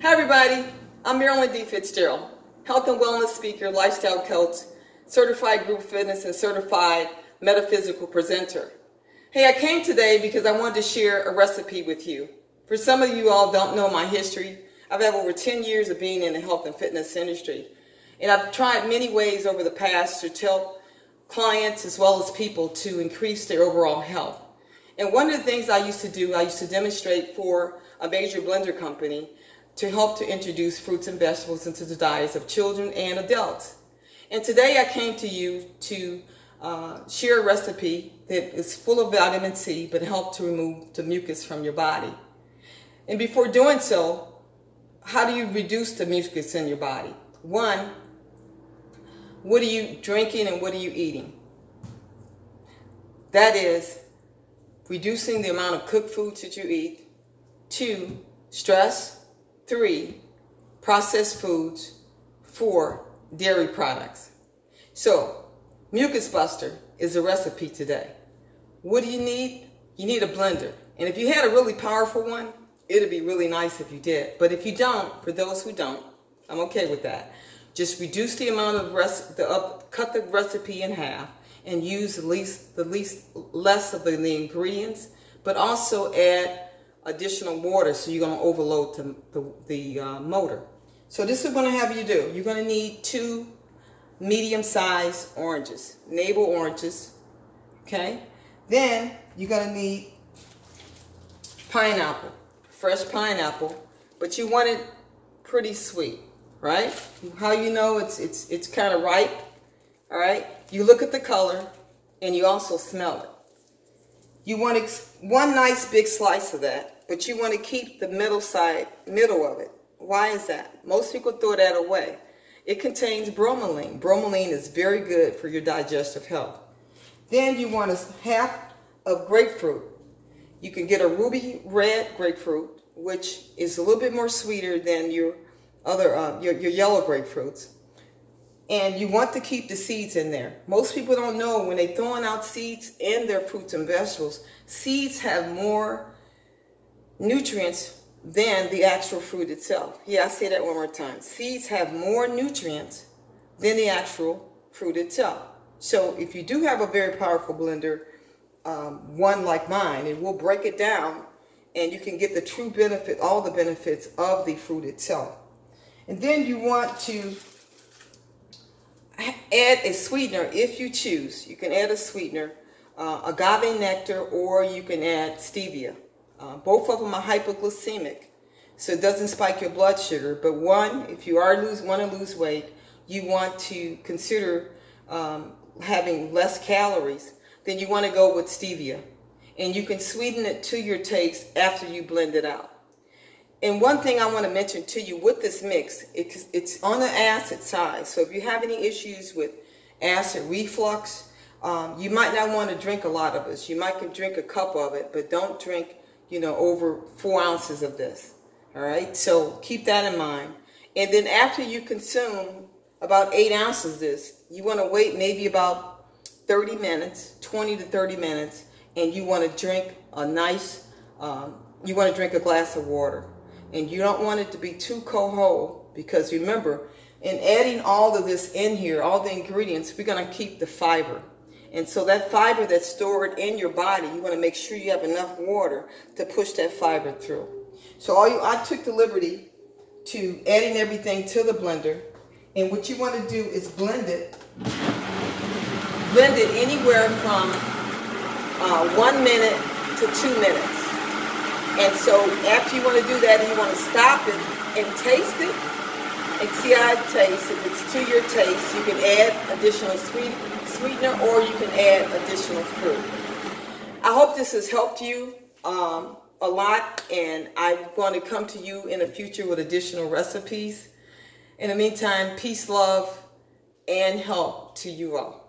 Hi everybody, I'm Marilyn D. Fitzgerald, health and wellness speaker, lifestyle coach, certified group fitness, and certified metaphysical presenter. Hey, I came today because I wanted to share a recipe with you. For some of you all don't know my history, I've had over 10 years of being in the health and fitness industry. And I've tried many ways over the past to tell clients as well as people to increase their overall health. And one of the things I used to do, I used to demonstrate for a major blender company to help to introduce fruits and vegetables into the diets of children and adults. And today I came to you to share a recipe that is full of vitamin C but help to remove the mucus from your body. And before doing so, how do you reduce the mucus in your body? One, what are you drinking and what are you eating? That is reducing the amount of cooked foods that you eat. 2, stress. 3, processed foods. 4, dairy products. So, Mucus Buster is a recipe today. What do you need? You need a blender. And if you had a really powerful one, it'd be really nice if you did. But if you don't, for those who don't, I'm okay with that. Just reduce the amount of cut the recipe in half and use less of the ingredients, but also add additional water so you're going to overload the motor. So this is what I'm going to have you do. You're going to need 2 medium-sized oranges, navel oranges, okay? Then you're going to need pineapple, fresh pineapple, but you want it pretty sweet, right? How you know it's kind of ripe, all right? You look at the color and you also smell it. You want one nice big slice of that, but you want to keep the middle of it. Why is that? Most people throw that away. It contains bromelain. Bromelain is very good for your digestive health. Then you want half of grapefruit. You can get a ruby red grapefruit, which is a little bit more sweeter than your other your yellow grapefruits. And you want to keep the seeds in there. Most people don't know when they're throwing out seeds in their fruits and vegetables, seeds have more nutrients than the actual fruit itself. Yeah, I'll say that one more time. Seeds have more nutrients than the actual fruit itself. So if you do have a very powerful blender, one like mine, it will break it down and you can get the true benefit, all the benefits of the fruit itself. And then you want to add a sweetener if you choose. You can add a sweetener, agave nectar, or you can add stevia. Both of them are hypoglycemic, so it doesn't spike your blood sugar. But one, if you want to lose weight, you want to consider having less calories, then you want to go with stevia. And you can sweeten it to your taste after you blend it out. And one thing I want to mention to you with this mix, it's on the acid side. So if you have any issues with acid reflux, you might not want to drink a lot of this. You might drink a cup of it, but don't drink, over 4 ounces of this. All right, so keep that in mind. And then after you consume about 8 ounces of this, you want to wait maybe about 30 minutes, 20 to 30 minutes, and you want to drink a nice, you want to drink a glass of water. And you don't want it to be too cold, because remember, in adding all of this in here, all the ingredients, we're going to keep the fiber. And so that fiber that's stored in your body, you want to make sure you have enough water to push that fiber through. So I took the liberty to adding everything to the blender. And what you want to do is blend it anywhere from 1 minute to 2 minutes. And so after you want to do that, you want to stop it and taste it and see how it tastes. If it's to your taste, you can add additional sweetener or you can add additional fruit. I hope this has helped you a lot, and I'm going to come to you in the future with additional recipes. In the meantime, peace, love, and health to you all.